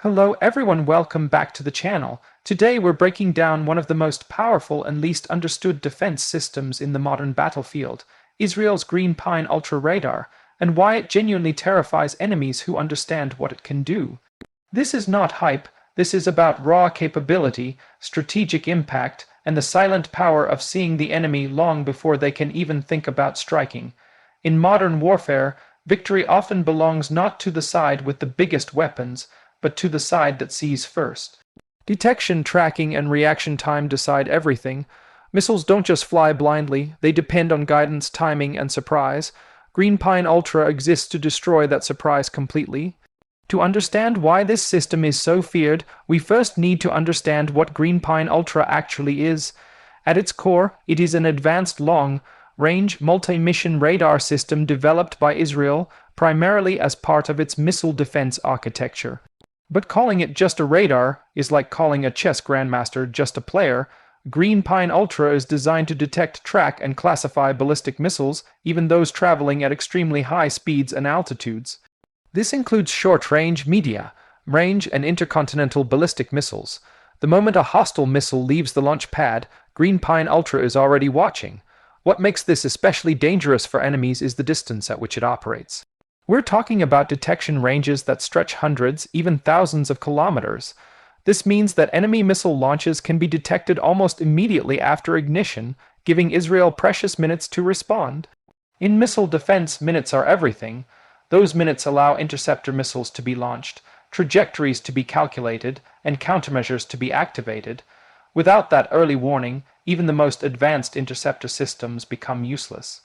Hello everyone, welcome back to the channel. Today we're breaking down one of the most powerful and least understood defense systems in the modern battlefield, Israel's Green Pine Ultra Radar, and why it genuinely terrifies enemies who understand what it can do. This is not hype, this is about raw capability, strategic impact, and the silent power of seeing the enemy long before they can even think about striking. In modern warfare, victory often belongs not to the side with the biggest weapons, but to the side that sees first. Detection, tracking, and reaction time decide everything. Missiles don't just fly blindly, they depend on guidance, timing, and surprise. Green Pine Ultra exists to destroy that surprise completely. To understand why this system is so feared, we first need to understand what Green Pine Ultra actually is. At its core, it is an advanced long-range multi-mission radar system developed by Israel, primarily as part of its missile defense architecture. But calling it just a radar is like calling a chess grandmaster just a player. Green Pine Ultra is designed to detect, track, and classify ballistic missiles, even those traveling at extremely high speeds and altitudes. This includes short-range, medium-range, and intercontinental ballistic missiles. The moment a hostile missile leaves the launch pad, Green Pine Ultra is already watching. What makes this especially dangerous for enemies is the distance at which it operates. We're talking about detection ranges that stretch hundreds, even thousands of kilometers. This means that enemy missile launches can be detected almost immediately after ignition, giving Israel precious minutes to respond. In missile defense, minutes are everything. Those minutes allow interceptor missiles to be launched, trajectories to be calculated, and countermeasures to be activated. Without that early warning, even the most advanced interceptor systems become useless.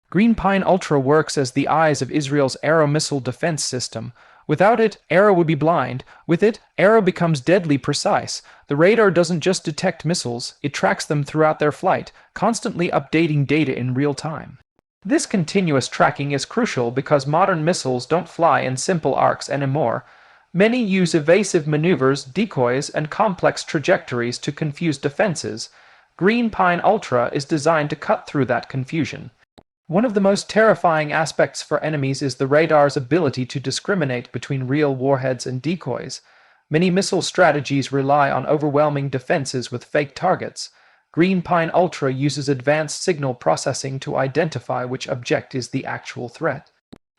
Green Pine Ultra works as the eyes of Israel's Arrow missile defense system. Without it, Arrow would be blind. With it, Arrow becomes deadly precise. The radar doesn't just detect missiles, it tracks them throughout their flight, constantly updating data in real time. This continuous tracking is crucial because modern missiles don't fly in simple arcs anymore. Many use evasive maneuvers, decoys, and complex trajectories to confuse defenses. Green Pine Ultra is designed to cut through that confusion. One of the most terrifying aspects for enemies is the radar's ability to discriminate between real warheads and decoys. Many missile strategies rely on overwhelming defenses with fake targets. Green Pine Ultra uses advanced signal processing to identify which object is the actual threat.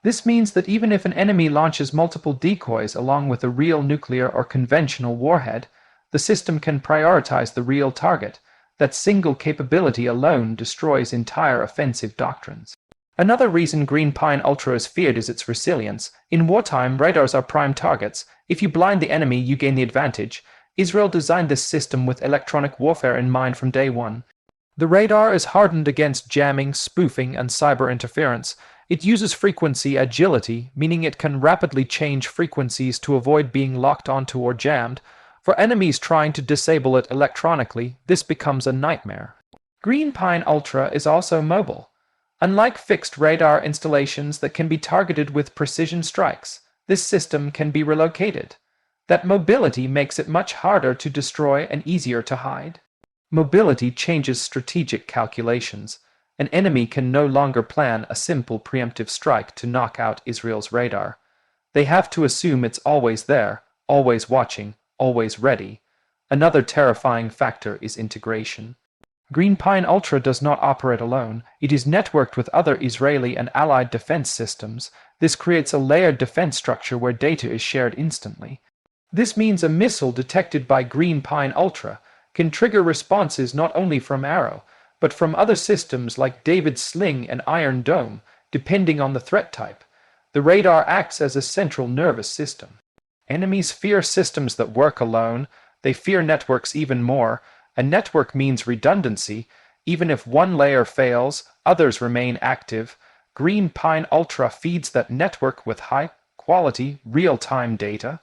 This means that even if an enemy launches multiple decoys along with a real nuclear or conventional warhead, the system can prioritize the real target. That single capability alone destroys entire offensive doctrines. Another reason Green Pine Ultra is feared is its resilience. In wartime, radars are prime targets. If you blind the enemy, you gain the advantage. Israel designed this system with electronic warfare in mind from day one. The radar is hardened against jamming, spoofing, and cyber interference. It uses frequency agility, meaning it can rapidly change frequencies to avoid being locked onto or jammed. For enemies trying to disable it electronically, this becomes a nightmare. Green Pine Ultra is also mobile. Unlike fixed radar installations that can be targeted with precision strikes, this system can be relocated. That mobility makes it much harder to destroy and easier to hide. Mobility changes strategic calculations. An enemy can no longer plan a simple preemptive strike to knock out Israel's radar. They have to assume it's always there, always watching, always ready. Another terrifying factor is integration. Green Pine Ultra does not operate alone. It is networked with other Israeli and allied defense systems. This creates a layered defense structure where data is shared instantly. This means a missile detected by Green Pine Ultra can trigger responses not only from Arrow, but from other systems like David's Sling and Iron Dome, depending on the threat type. The radar acts as a central nervous system. Enemies fear systems that work alone. They fear networks even more. A network means redundancy. Even if one layer fails, others remain active. Green Pine Ultra feeds that network with high-quality, real-time data.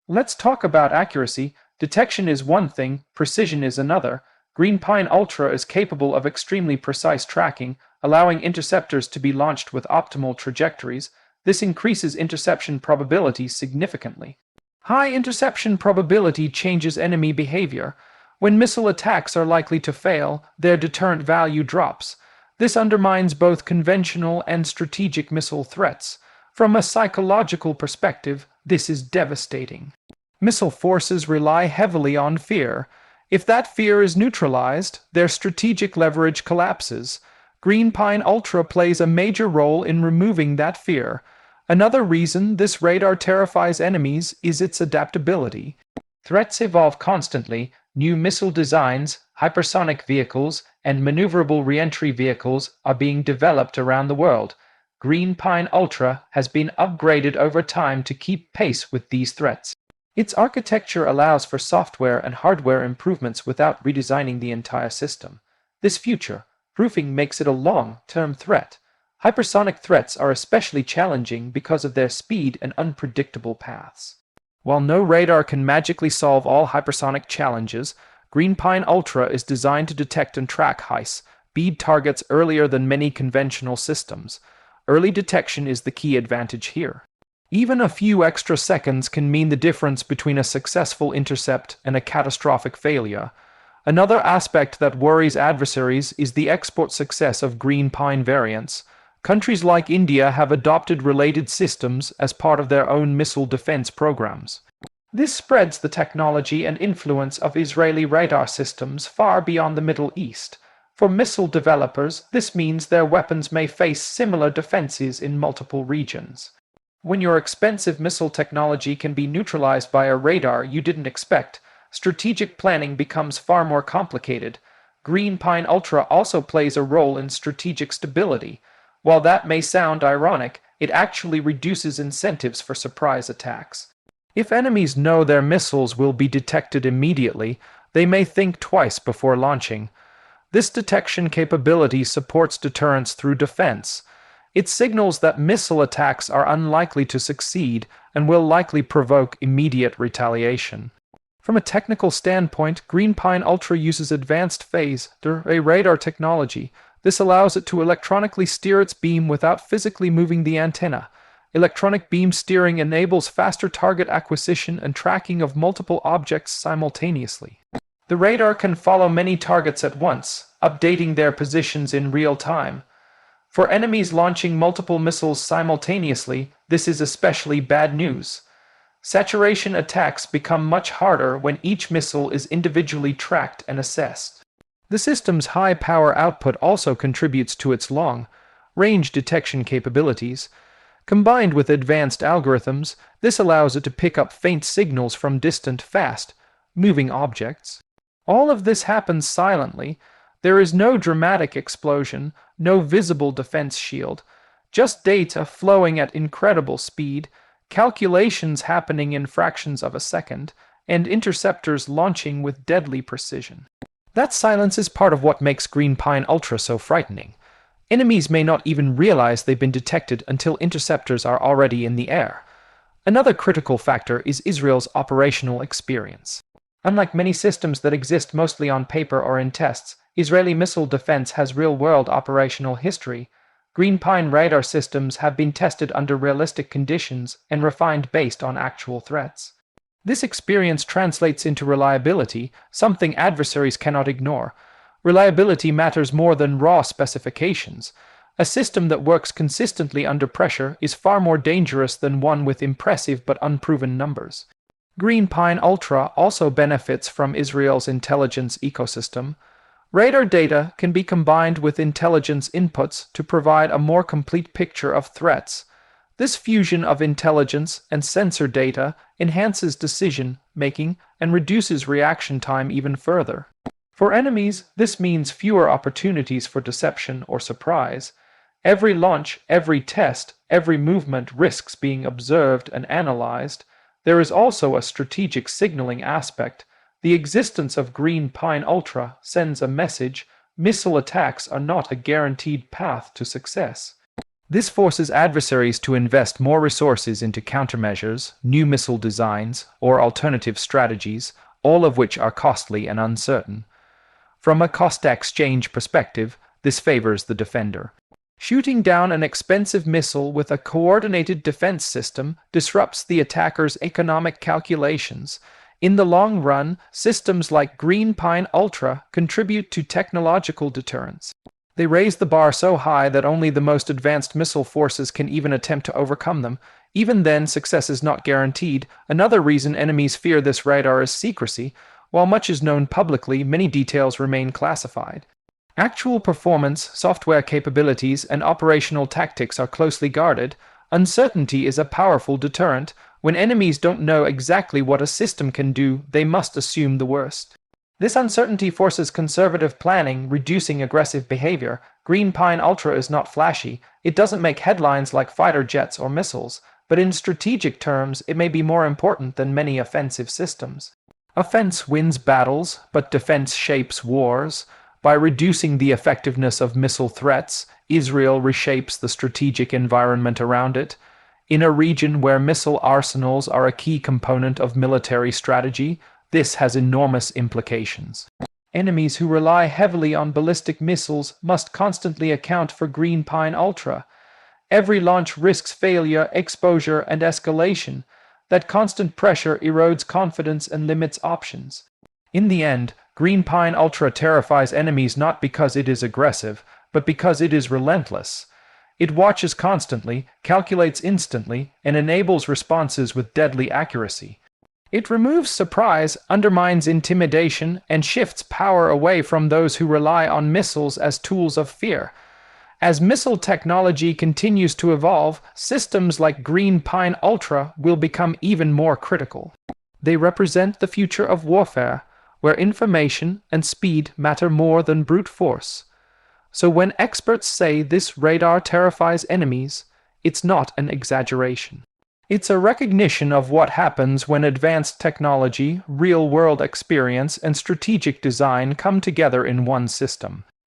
Let's talk about accuracy. Detection is one thing, precision is another. Green Pine Ultra is capable of extremely precise tracking, allowing interceptors to be launched with optimal trajectories. This increases interception probability significantly. High interception probability changes enemy behavior. When missile attacks are likely to fail, their deterrent value drops. This undermines both conventional and strategic missile threats. From a psychological perspective, this is devastating. Missile forces rely heavily on fear. If that fear is neutralized, their strategic leverage collapses. Green Pine Ultra plays a major role in removing that fear. Another reason this radar terrifies enemies is its adaptability. Threats evolve constantly. New missile designs, hypersonic vehicles, and maneuverable reentry vehicles are being developed around the world. Green Pine Ultra has been upgraded over time to keep pace with these threats. Its architecture allows for software and hardware improvements without redesigning the entire system. This future-proofing makes it a long-term threat. Hypersonic threats are especially challenging because of their speed and unpredictable paths. While no radar can magically solve all hypersonic challenges, Green Pine Ultra is designed to detect and track high-speed targets earlier than many conventional systems. Early detection is the key advantage here. Even a few extra seconds can mean the difference between a successful intercept and a catastrophic failure. Another aspect that worries adversaries is the export success of Green Pine variants. Countries like India have adopted related systems as part of their own missile defense programs. This spreads the technology and influence of Israeli radar systems far beyond the Middle East. For missile developers, this means their weapons may face similar defenses in multiple regions. When your expensive missile technology can be neutralized by a radar you didn't expect, strategic planning becomes far more complicated. Green Pine Ultra also plays a role in strategic stability. While that may sound ironic, it actually reduces incentives for surprise attacks. If enemies know their missiles will be detected immediately, they may think twice before launching. This detection capability supports deterrence through defense. It signals that missile attacks are unlikely to succeed and will likely provoke immediate retaliation. From a technical standpoint, Green Pine Ultra uses advanced phase array radar technology. This allows it to electronically steer its beam without physically moving the antenna. Electronic beam steering enables faster target acquisition and tracking of multiple objects simultaneously. The radar can follow many targets at once, updating their positions in real time. For enemies launching multiple missiles simultaneously, this is especially bad news. Saturation attacks become much harder when each missile is individually tracked and assessed. The system's high power output also contributes to its long-range detection capabilities. Combined with advanced algorithms, this allows it to pick up faint signals from distant, fast-moving objects. All of this happens silently. There is no dramatic explosion, no visible defense shield, just data flowing at incredible speed, calculations happening in fractions of a second, and interceptors launching with deadly precision. That silence is part of what makes Green Pine Ultra so frightening. Enemies may not even realize they've been detected until interceptors are already in the air. Another critical factor is Israel's operational experience. Unlike many systems that exist mostly on paper or in tests, Israeli missile defense has real-world operational history. Green Pine radar systems have been tested under realistic conditions and refined based on actual threats. This experience translates into reliability, something adversaries cannot ignore. Reliability matters more than raw specifications. A system that works consistently under pressure is far more dangerous than one with impressive but unproven numbers. Green Pine Ultra also benefits from Israel's intelligence ecosystem. Radar data can be combined with intelligence inputs to provide a more complete picture of threats. This fusion of intelligence and sensor data enhances decision-making and reduces reaction time even further. For enemies, this means fewer opportunities for deception or surprise. Every launch, every test, every movement risks being observed and analyzed. There is also a strategic signaling aspect. The existence of Green Pine Ultra sends a message: missile attacks are not a guaranteed path to success. This forces adversaries to invest more resources into countermeasures, new missile designs, or alternative strategies, all of which are costly and uncertain. From a cost-exchange perspective, this favors the defender. Shooting down an expensive missile with a coordinated defense system disrupts the attacker's economic calculations. In the long run, systems like Green Pine Ultra contribute to technological deterrence. They raise the bar so high that only the most advanced missile forces can even attempt to overcome them. Even then, success is not guaranteed. Another reason enemies fear this radar is secrecy. While much is known publicly, many details remain classified. Actual performance, software capabilities, and operational tactics are closely guarded. Uncertainty is a powerful deterrent. When enemies don't know exactly what a system can do, they must assume the worst. This uncertainty forces conservative planning, reducing aggressive behavior. Green Pine Ultra is not flashy. It doesn't make headlines like fighter jets or missiles, but in strategic terms, it may be more important than many offensive systems. Offense wins battles, but defense shapes wars. By reducing the effectiveness of missile threats, Israel reshapes the strategic environment around it. In a region where missile arsenals are a key component of military strategy, this has enormous implications. Enemies who rely heavily on ballistic missiles must constantly account for Green Pine Ultra. Every launch risks failure, exposure, and escalation. That constant pressure erodes confidence and limits options. In the end, Green Pine Ultra terrifies enemies not because it is aggressive, but because it is relentless. It watches constantly, calculates instantly, and enables responses with deadly accuracy. It removes surprise, undermines intimidation, and shifts power away from those who rely on missiles as tools of fear. As missile technology continues to evolve, systems like Green Pine Ultra will become even more critical. They represent the future of warfare, where information and speed matter more than brute force. So when experts say this radar terrifies enemies, it's not an exaggeration. It's a recognition of what happens when advanced technology, real-world experience, and strategic design come together in one system.